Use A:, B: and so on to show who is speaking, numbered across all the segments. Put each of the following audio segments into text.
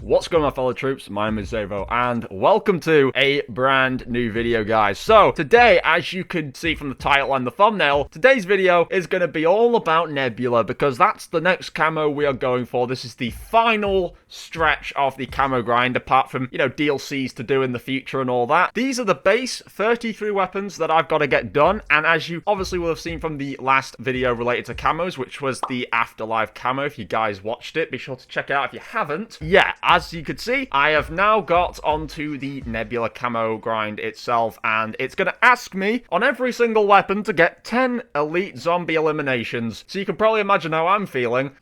A: What's going on, my fellow troops? My name is Xavvo, and welcome to a brand new video, guys. So, today, as you can see from the title and the thumbnail, today's video is going to be all about Nebula, because that's the next camo we are going for. This is the final stretch of the camo grind, apart from, you know, DLCs to do in the future and all that. These are the base 33 weapons that I've got to get done, and as you obviously will have seen from the last video related to camos, which was the Afterlife camo, if you guys watched it, be sure to check it out if you haven't. Yeah, as you could see, I have now got onto the Nebula Camo grind itself, and it's going to ask me on every single weapon to get 10 elite zombie eliminations. So you can probably imagine how I'm feeling.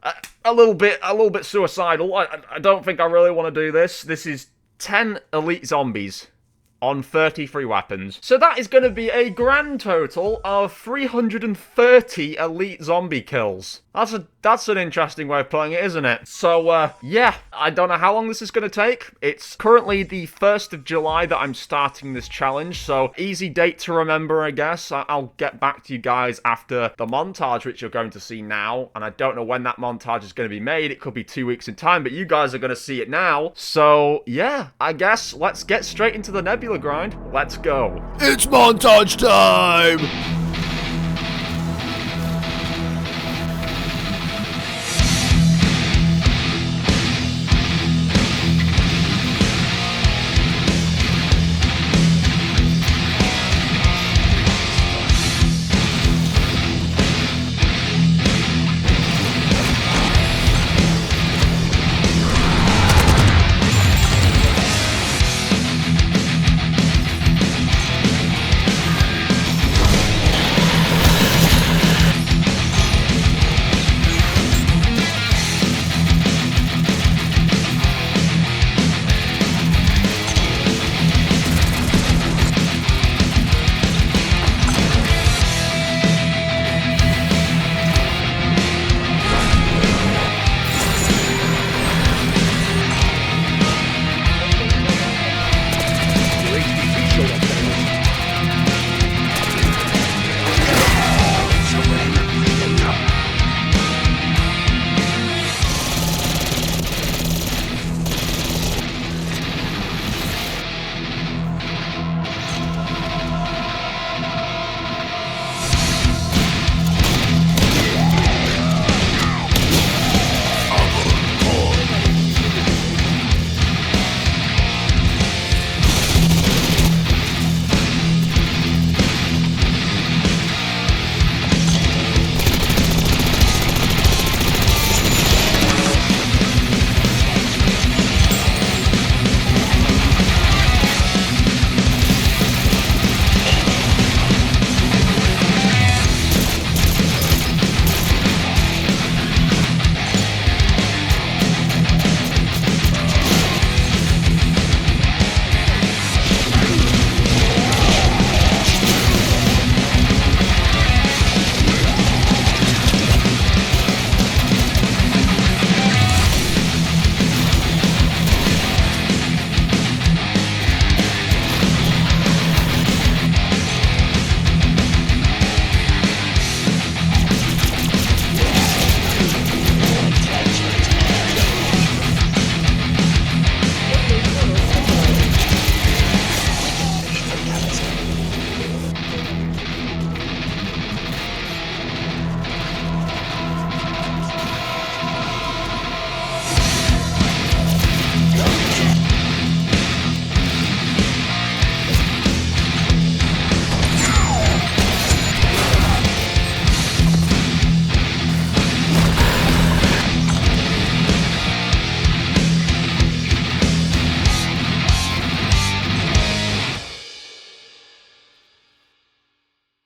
A: A little bit suicidal. I don't think I really want to do this. This is 10 elite zombies on 33 weapons. So that is going to be a grand total of 330 elite zombie kills. That's an interesting way of putting it, isn't it? So, yeah, I don't know how long this is going to take. It's currently the 1st of July that I'm starting this challenge, so easy date to remember, I guess. I'll get back to you guys after the montage, which you're going to see now, and I don't know when that montage is going to be made. It could be 2 weeks in time, but you guys are going to see it now. So, yeah, I guess let's get straight into the Nebula grind. Let's go.
B: It's montage time!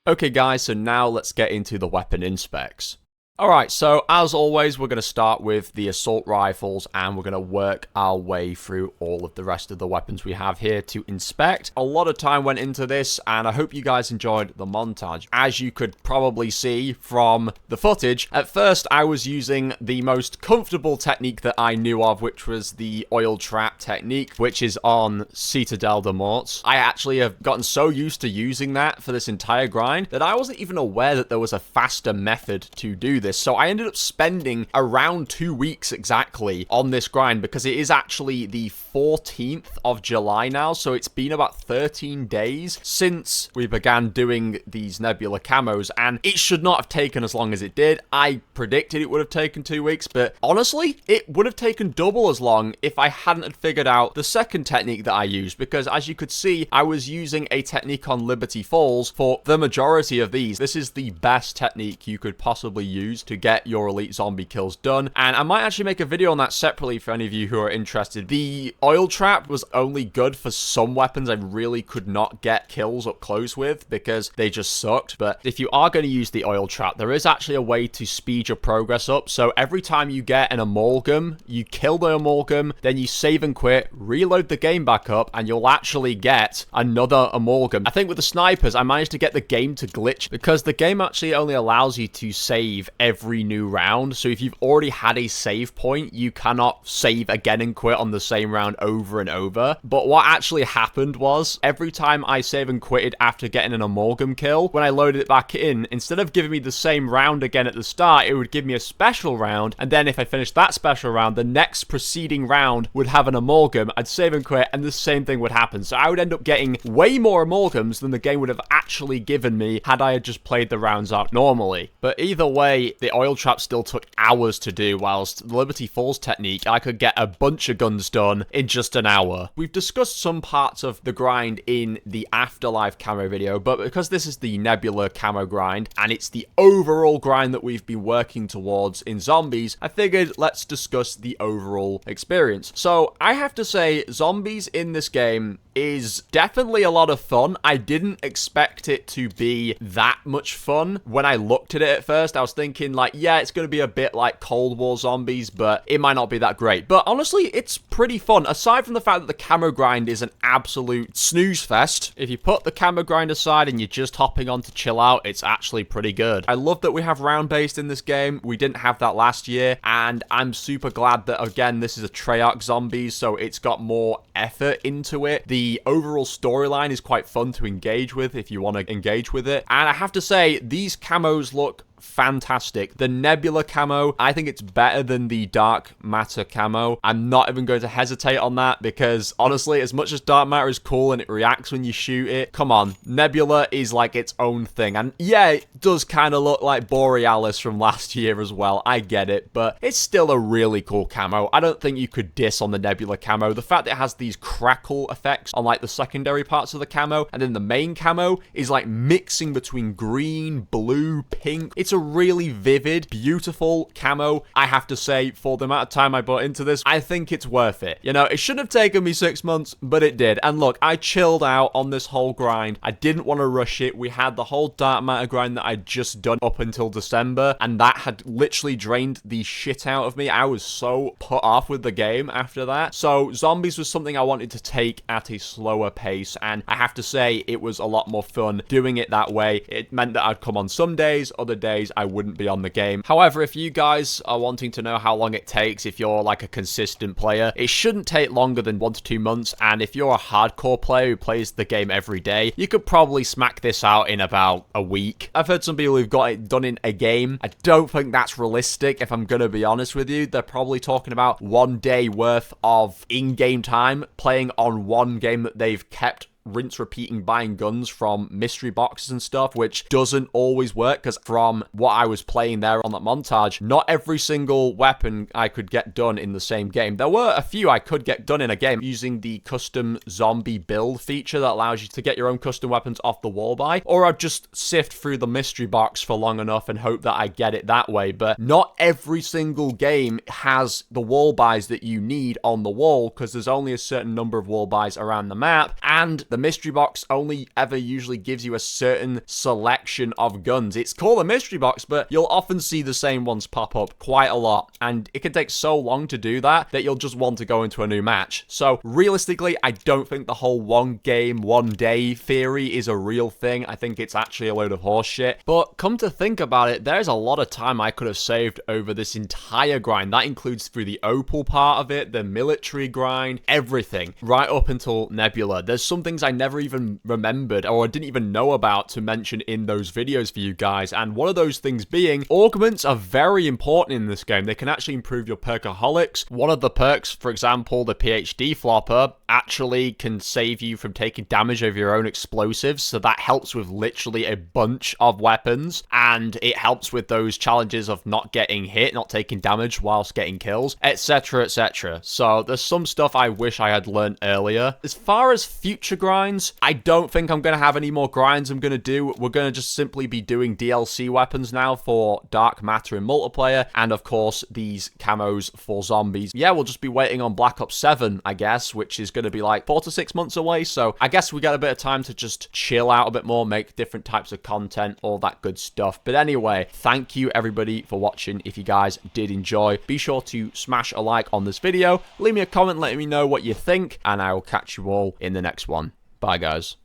A: Okay guys, so now let's get into the weapon inspects. Alright, so as always, we're going to start with the assault rifles, and we're going to work our way through all of the rest of the weapons we have here to inspect. A lot of time went into this, and I hope you guys enjoyed the montage. As you could probably see from the footage, at first I was using the most comfortable technique that I knew of, which was the oil trap technique, which is on Citadel de Morts. I actually have gotten so used to using that for this entire grind that I wasn't even aware that there was a faster method to do this.
C: this. So I ended up spending around 2 weeks exactly on this grind because it is actually the 14th of July now. So it's been about 13 days since we began doing these Nebula camos, and it should not have taken as long as it did. I predicted it would have taken 2 weeks, but honestly, it would have taken double as long if I hadn't had figured out the second technique that I used, because as you could see, I was using a technique on Liberty Falls for the majority of these. This is the best technique you could possibly use to get your elite zombie kills done, and I might actually make a video on that separately for any of you who are interested. The oil trap was only good for some weapons I really could not get kills up close with because they just sucked, but if you are going to use the oil trap, there is actually a way to speed your progress up. So every time you get an amalgam, you kill the amalgam, then you save and quit, reload the game back up, and you'll actually get another amalgam. I think with the snipers, I managed to get the game to glitch because the game actually only allows you to save every new round. So if you've already had a save point, you cannot save again and quit on the same round over and over. But what actually happened was every time I save and quitted after getting an amalgam kill, when I loaded it back in, instead of giving me the same round again at the start, it would give me a special round, and then if I finished that special round, the next preceding round would have an amalgam. I'd save and quit, and the same thing would happen. So I would end up getting way more amalgams than the game would have actually given me had I just played the rounds out normally. But either way, the oil trap still took hours to do, whilst the Liberty Falls technique, I could get a bunch of guns done in just an hour. We've discussed some parts of the grind in the Afterlife camo video, but because this is the Nebula camo grind, and it's the overall grind that we've been working towards in zombies, I figured let's discuss the overall experience. So I have to say, zombies in this game is definitely a lot of fun. I didn't expect it to be that much fun. When I looked at it at first, I was thinking like, yeah, it's going to be a bit like Cold War zombies, but it might not be that great. But honestly, it's pretty fun. Aside from the fact that the camo grind is an absolute snooze fest, if you put the camo grind aside and you're just hopping on to chill out, it's actually pretty good. I love that we have round-based in this game. We didn't have that last year, and I'm super glad that, again, this is a Treyarch zombies, so it's got more effort into it. The overall storyline is quite fun to engage with if you want to engage with it. And I have to say, these camos look fantastic. The Nebula camo, I think it's better than the Dark Matter camo. I'm not even going to hesitate on that because honestly, as much as Dark Matter is cool and it reacts when you shoot it, come on, Nebula is like its own thing. And yeah, it does kind of look like Borealis from last year as well. I get it, but it's still a really cool camo. I don't think you could diss on the Nebula camo. The fact that it has these crackle effects on like the secondary parts of the camo, and then the main camo is like mixing between green, blue, pink. It's a really vivid, beautiful camo. I have to say, for the amount of time I put into this, I think it's worth it. You know, it shouldn't have taken me 6 months, but it did. And look, I chilled out on this whole grind. I didn't want to rush it. We had the whole Dark Matter grind that I'd just done up until December, and that had literally drained the shit out of me. I was so put off with the game after that. So zombies was something I wanted to take at a slower pace, and I have to say, it was a lot more fun doing it that way. It meant that I'd come on some days, other days I wouldn't be on the game. However, if you guys are wanting to know how long it takes, if you're like a consistent player, it shouldn't take longer than 1 to 2 months, and if you're a hardcore player who plays the game every day, you could probably smack this out in about a week. I've heard some people who've got it done in a game. I don't think that's realistic, if I'm gonna be honest with you. They're probably talking about 1 day worth of in-game time playing on one game that they've kept rinse repeating buying guns from mystery boxes and stuff, which doesn't always work because from what I was playing there on that montage, not every single weapon I could get done in the same game. There were a few I could get done in a game using the custom zombie build feature that allows you to get your own custom weapons off the wall by, or I'd just sift through the mystery box for long enough and hope that I get it that way. But not every single game has the wall buys that you need on the wall because there's only a certain number of wall buys around the map, and the mystery box only ever usually gives you a certain selection of guns. It's called a mystery box, but you'll often see the same ones pop up quite a lot, and it can take so long to do that you'll just want to go into a new match. So realistically, I don't think the whole 1 game, 1 day theory is a real thing. I think it's actually a load of horse shit. But come to think about it, there's a lot of time I could have saved over this entire grind. That includes through the opal part of it, the military grind, everything, right up until Nebula. There's something things I never even remembered or I didn't even know about to mention in those videos for you guys. And one of those things being, augments are very important in this game. They can actually improve your perkaholics. One of the perks, for example, the PhD flopper, actually can save you from taking damage over your own explosives. So that helps with literally a bunch of weapons. And it helps with those challenges of not getting hit, not taking damage whilst getting kills, etc, etc. So there's some stuff I wish I had learned earlier. As far as future grinds, I don't think I'm going to have any more grinds I'm going to do. We're going to just simply be doing DLC weapons now for Dark Matter in multiplayer, and of course these camos for zombies. Yeah, we'll just be waiting on Black Ops 7, I guess, which is going to be like 4 to 6 months away. So I guess we got a bit of time to just chill out a bit more, make different types of content, all that good stuff. But anyway, thank you everybody for watching. If you guys did enjoy, be sure to smash a like on this video, leave me a comment letting me know what you think, and I will catch you all in the next one. Bye guys.